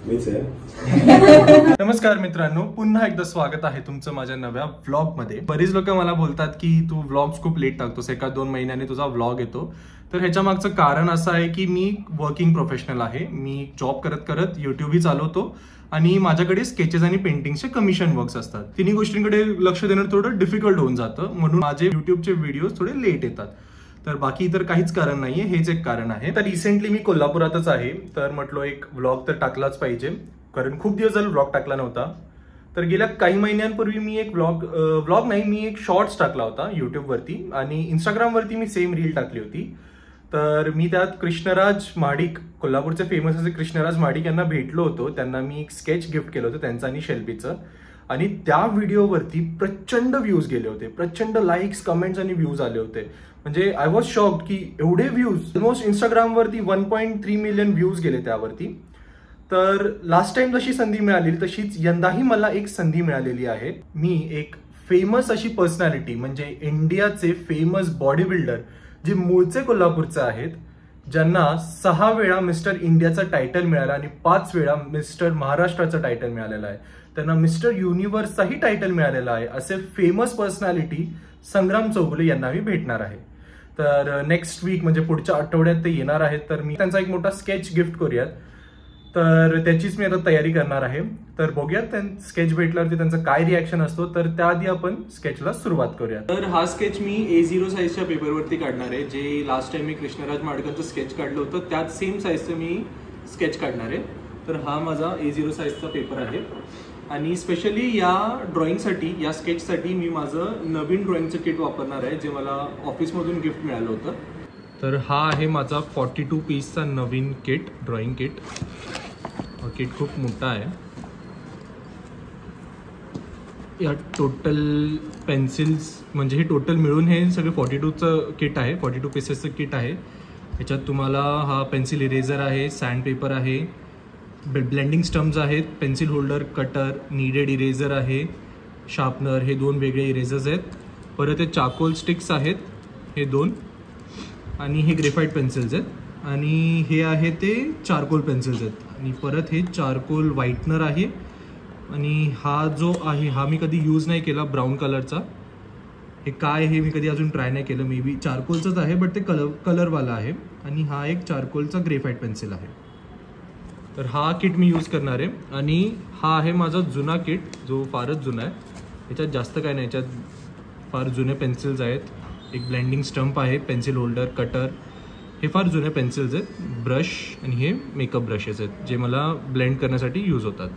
मीच आहे. नमस्कार मित्रांनो, पुन्हा एकदा स्वागत आहे तुमचं माझ्या नव्या व्लॉग मध्ये. बरीच लोक मला बोलतात की तू व्लॉग्स खूप लेट टाकतोस, 1-2 महिन्याने तुझा व्लॉग येतो. तर ह्याच्या मागचं कारण असं आहे की मी वर्किंग प्रोफेशनल आहे. मी जॉब करत करत युट्यूबही चालवतो आणि माझ्याकडे स्केचेस आणि पेंटिंगचे कमिशन वर्क्स असतात. तिन्ही गोष्टींकडे लक्ष देणं थोडं डिफिकल्ट होऊन जातं, म्हणून माझे युट्यूबचे व्हिडिओज थोडे लेट येतात. तर बाकी इतर काहीच कारण नाहीये, हेच एक कारण आहे. तर रिसेंटली मी कोल्हापुरातच आहे, तर म्हटलो एक व्लॉग तर टाकलाच पाहिजे, कारण खूप दिवस झाले व्लॉग टाकला नव्हता. तर गेल्या काही महिन्यांपूर्वी मी एक मी एक शॉर्ट्स टाकला होता युट्यूबवरती आणि इंस्टाग्रामवरती मी सेम रील टाकली होती. तर मी त्यात कृष्णराज महाडिक, कोल्हापूरचे फेमस असे कृष्णराज महाडिक यांना भेटलो होतो. त्यांना मी एक स्केच गिफ्ट केलं होतं त्यांचं आणि शेल्बीचं, आणि त्या व्हिडिओवरती प्रचंड व्ह्यूज गेले होते, प्रचंड लाईक्स, कमेंट्स आणि व्ह्यूज आले होते. म्हणजे आय वॉज शॉक्ड की एवढे व्ह्यूज, ऑलमोस्ट इंस्टाग्रामवरती 1.3 मिलियन व्ह्यूज गेले त्यावरती. तर लास्ट टाइम जशी संधी मिळाली तशीच यंदाही मला एक संधी मिळालेली आहे. मी एक फेमस अशी पर्सनॅलिटी, म्हणजे इंडियाचे फेमस बॉडी बिल्डर जे मूळचे कोल्हापूरचे आहेत, ज्यांना 6 वेळा मिस्टर इंडियाचा टायटल मिळाला आणि 5 वेळा मिस्टर महाराष्ट्राचं टायटल मिळालेलं आहे, त्यांना मिस्टर युनिव्हर्सचाही टायटल मिळालेला आहे, असे फेमस पर्सनॅलिटी संग्राम चौगुले यांना मी भेटणार आहे. तर नेक्स्ट वीक म्हणजे पुढच्या आठवड्यात ते येणार आहेत. तर मी त्यांचा एक मोठा स्केच गिफ्ट करूयात, तर त्याचीच मी आता तयारी करणार आहे. तर बघूयात स्केच भेटल्यावरती त्यांचं काय रिॲक्शन असतो. तर त्याआधी आपण स्केचला सुरुवात करूया. तर हा स्केच मी A0 साईजच्या पेपरवरती काढणार आहे. जे लास्ट टाइम मी कृष्णराज महाडिकांचं स्केच काढलं होतं त्याच सेम साईजचं मी स्केच काढणार आहे. तर हा माझा A0 साईजचा पेपर आहे आणि स्पेशली या ड्रॉइंगसाठी, या स्केचसाठी मी माझं नवीन ड्रॉइंगचं किट वापरणार आहे, जे मला ऑफिसमधून गिफ्ट मिळालं होतं. तर हा आहे माझा 42 पीसचा नवीन किट, ड्रॉइंग किट. हा किट खूप मोठा आहे. या टोटल पेन्सिल्स, म्हणजे हे टोटल मिळून हे सगळे 42चं किट आहे, 42 पीसेसचं किट आहे. याच्यात तुम्हाला हा पेन्सिल इरेझर आहे, सँड पेपर आहे, ब्लेंडिंग स्टम्प्स आहेत, pencil holder, cutter, needed eraser आहे, शार्पनर, हे 2 वेगळे इरेझर्स आहेत. परत हे चारकोल स्टिक्स आहेत, हे 2, आणि हे ग्रेफाईट पेन्सिल्स आहेत, आणि हे आहे ते चारकोल पेन्सिल्स आहेत, आणि परत हे चारकोल व्हाईटनर आहे. आणि हा जो आहे हा मी कधी यूज नाही केला, ब्राऊन कलरचा. हे काय हे मी कधी अजून ट्राय नाही केलं, मे बी चारकोलचंच आहे, बट ते कलरवाला आहे. आणि हा एक चारकोलचा ग्रेफाईट पेन्सिल आहे. तर हा किट मी यूज करणार आहे. आणि हा आहे माझा जुना किट, जो फारच जुना आहे. याच्यात जास्त काय नाही, याच्यात फार जुने पेन्सिल्स आहेत, एक ब्लेंडिंग स्टंप आहे, पेन्सिल होल्डर, कटर, हे फार जुने पेन्सिल्स आहेत, ब्रश, आणि हे मेकअप ब्रशेस आहेत जे मला ब्लेंड करण्यासाठी यूज होतात.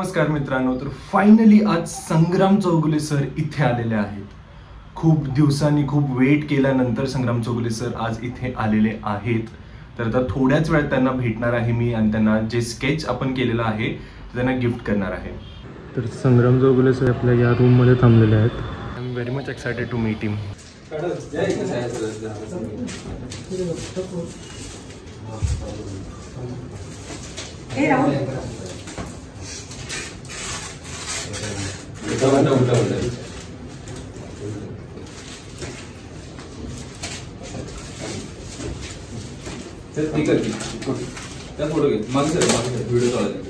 नमस्कार मित्रांनो, तर फायनली आज संग्राम चौगुले सर इथे आलेले आहेत. खूप दिवसांनी खूप वेट केल्यानंतर संग्राम चौगुले सर आज इथे आलेले आहेत. तर आता थोड्याच वेळात त्यांना भेटणार आहे मी आणि त्यांना जे स्केच आपण केलेलं आहे ते त्यांना गिफ्ट करणार आहे. तर संग्राम चौगुले सर आपल्या या रूममध्ये थांबलेले आहेत. I am very much excited to meet him. त्या फोटो घे मागे व्हिडिओ चालू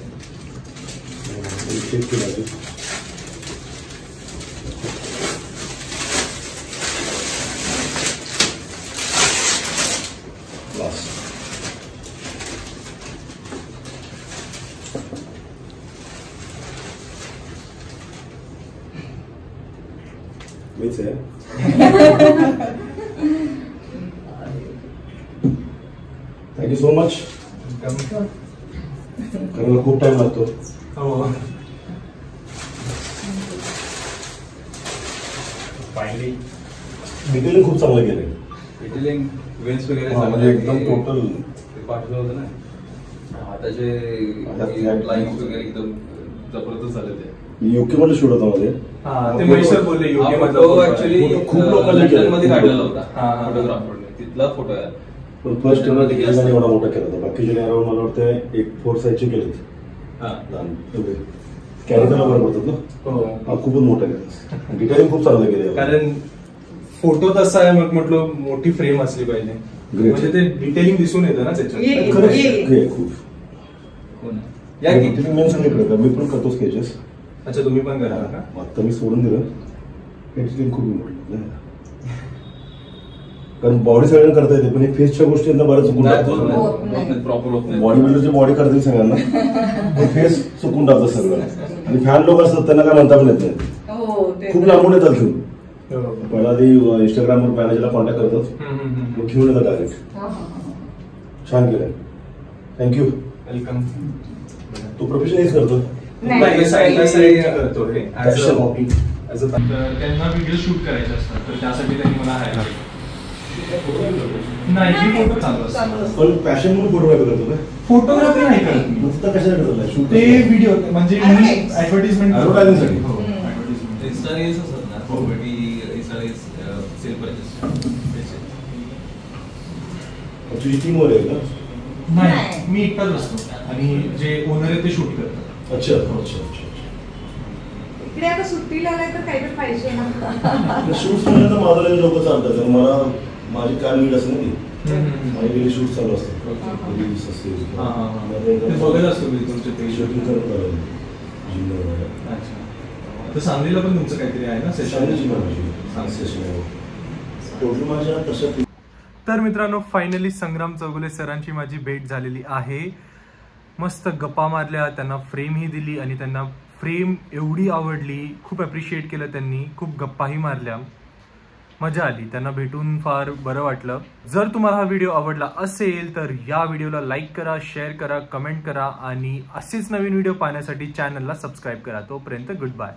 मीच आहे. Thank you so much. करायला खूप टाइम लागतो. डिटेलिंग खूप चांगलं केलंय. डिटेलिंग वेन्स वगैरे म्हणजे एकदम टोटल पाठवलं होतं ना. हाताचे लाईन्स वगैरे एकदम जबरदस्त झाले ते. युके मध्ये शूट होता मध्ये. ते महेश्वर बोलले युके फोटो ऍक्च्युली खूप लोकांनी मध्ये काढलेला होता फोटोग्राफरने. तिथला फोटो आहे. पण फर्स्ट टाइम एवढा मोठा केला होता. बाकीचे अराउंड मला वाटतं एक 4 साईजचे केले कॅरी करायला बरं पडतात ना. खूपच मोठा केला. डिटेलिंग खूप चांगलं केलं. कारण फोटो तसा आहे, मग म्हटलं मोठी फ्रेम असली पाहिजे म्हणजे ते डिटेलिंग दिसून येतं ना त्याच्यात. खूप डिटेलिंग मेन सगळीकडे. मी पण करतो स्केचेस. अच्छा, तुम्ही पण करा का? आता मी सोडून दिलं. डिटेलिंग खूप इम्पॉर्टंट. कारण बॉडी सगळ्यांना करता येते, पण फेसच्या गोष्टींना बऱ्याच चुकून टाकतात. प्रॉपर होत नाही. बॉडी बिल्डरची बॉडी करते सगळ्यांना, फेस चुकून टाकतात सगळं. आणि फॅन लोक असतात त्यांना काय म्हणता पण येत नाही. खूप लांबून येतात घेऊन. पहिला आधी इंस्टाग्रामवर मॅनेजरला कॉन्टॅक्ट करतात, मग घेऊन येतात डायरेक्ट. छान केलंय. थँक्यू. वेलकम. तू प्रोफेशन हेच करतो. करतो त्यांना व्हिडिओ शूट करायचे असतात, तर त्यासाठी त्यांनी मला हायर नाही. फोटो चालू पण पॅशन म्हणून फोटोग्राफी करतो. फोटोग्राफी नाही करत. कशाला करतो शूट? ते व्हिडिओ म्हणजे ऍडव्हर्टाइजमेंट ऍडव्हर्टायझिंगसाठी. इन्स्टा रील्स असतात ना, property insta reels sale purchase. तुझी टीम वर आहे का? नाही, मी एकटाच असतो आणि जे ओनर आहे ते शूट करतात. अच्छा अच्छा अच्छा. इकडे आता सुट्टीला आलाय तर काहीतरी पाहिजे ना. शूट्स म्हणजे तर माझं लोक चालतात, कारण मला माझी काय नीड असते ना ती. माझी डेली शूट चालू असतात. रील्स असतील बघत असतो मी तुमचे ते शूटिंग करत आलो. अच्छा, तर सांगलीला पण तुमचं काहीतरी आहे ना सेशन? टोटल माझ्या तशा. तर मित्रांनो, फायनली संग्राम चौगुले सरांची माझी भेट झालेली आहे. मस्त गप्पा मारल्या, त्यांना फ्रेमही दिली आणि त्यांना फ्रेम एवढी आवडली, खूप अप्रिशिएट केलं त्यांनी, खूप गप्पाही मारल्या, मजा आली. त्यांना भेटून फार बरं वाटलं. जर तुम्हाला हा व्हिडिओ आवडला असेल तर या व्हिडिओला लाईक करा, शेअर करा, कमेंट करा आणि असेच नवीन व्हिडिओ पाहण्यासाठी चॅनलला सबस्क्राईब करा. तोपर्यंत गुड बाय.